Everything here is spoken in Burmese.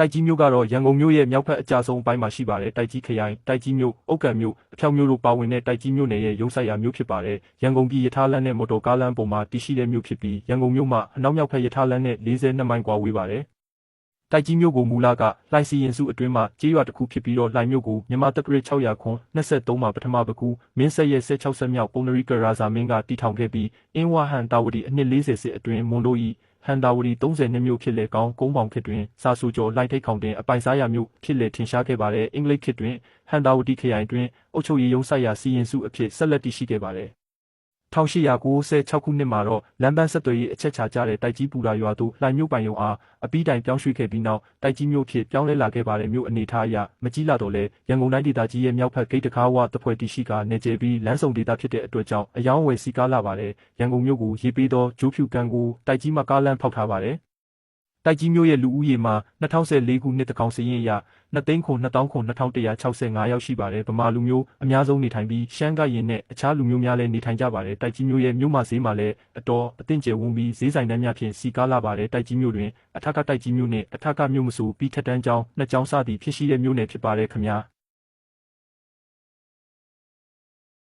တိုက်ကြီးမြို့ကတော့ရန်ကုန်မြို့ရဲ့မြောက်ဘက်အကျဆုံးအပိုင်းမှာရှိပါတယ်။တိုက်ကြီးခရိုင်တိုက်ကြီးမြို့အုတ်ကံမြို့အဖြောက်မြို့တို့ပါဝင်တဲ့တိုက်ကြီးမြို့နယ်ရဲ့ရုံးဆိုင်ရာမြို့ဖြစ်ပါတယ်။ရန်ကုန်ပြည်ရထားလမ်းနဲ့မော်တော်ကားလမ်းပေါ်မှာတည်ရှိတဲ့မြို့ဖြစ်ပြီးရန်ကုန်မြို့မှာအနောက်မြောက်ဘက်ရထားလမ်းနဲ့42မိုင်ကွာဝေးပါတယ်။တိုက်ကြီးမြို့ကိုမူလကလှိုင်စီရင်စုအတွင်းမှာကြေးရွာတစ်ခုဖြစ်ပြီးတော့လှိုင်မြို့ကိုမြန်မာတက္ကရာ600ခွန်23မှာပထမပကူမင်းဆက်ရဲ့16ဆက်မြောက်ပုံနရီကရာဇာမင်းကတည်ထောင်ခဲ့ပြီးအင်းဝဟန်တာဝတီအနှစ်40စစ်အတွင်းမွန်တို့၏ဟန်တာဝတီ32မြို့ဖြစ်လေကောင်းကုန်းပေါင်ခေတ်တွင်စာဆူကျော်လိုက်ထိတ်ခေါင်တင်အပိုင်စားရမြို့ဖြစ်လေထင်ရှားခဲ့ပါတယ်အင်္ဂလိပ်ခေတ်တွင်ဟန်တာဝတီခရိုင်တွင်အုပ်ချုပ်ရေးရုံးဆိုင်ရာစီရင်စုအဖြစ်ဆက်လက်တည်ရှိခဲ့ပါတယ်1896ခုနှစ်မှာတော့လမ်းပန်းဆက်သွယ်ရေးအချက်ချာကျတဲ့တိုက်ကြီးပူရာရွာသို့လှိုင်မြို့ပိုင်ရုံအားအပြီးတိုင်ပြောင်းရွှေ့ခဲ့ပြီးနောက်တိုက်ကြီးမြို့ဖြစ်ပြောင်းလဲလာခဲ့ပါတယ်မြို့အနေထားအရမကြီးလာတော့လဲရန်ကုန်တိုင်းဒေသကြီးရဲ့မြောက်ဘက်ဂိတ်တကားဝတပွဲတရှိကနေကျပြီးလမ်းစုံဒေသဖြစ်တဲ့အတွက်ကြောင့်အယောင်းဝယ်စီကားလာပါတယ်ရန်ကုန်မြို့ကိုရေးပေးသောဂျိုးဖြူကန်ကိုတိုက်ကြီးမှာကားလမ်းဖောက်ထားပါတယ်တိုက်ကြီးမြို့ရဲ့လူဦးရေမှာ2014ခုနှစ်တကောင်စရင်အရ2,900,2165ရောက်ရှိပါတယ်ဗမာလူမျိုးအများဆုံးနေထိုင်ပြီးရှမ်းကရင်နဲ့အခြားလူမျိုးများလည်းနေထိုင်ကြပါတယ်တိုက်ကြီးမြို့ရဲ့မြို့မဈေးမှာလည်းအတော်အသင့်ကျယ်ဝန်းပြီးဈေးဆိုင်တန်းများဖြင့်စီကားလာပါတယ်တိုက်ကြီးမြို့တွင်အထက်ကတိုက်ကြီးမြို့နဲ့အထက်ကမြို့မဆိုပြီးထက်တန်းကျောင်းနှစ်ကျောင်းစသည်ဖြစ်ရှိတဲ့မြို့နယ်ဖြစ်ပါတယ်ခင်ဗျာ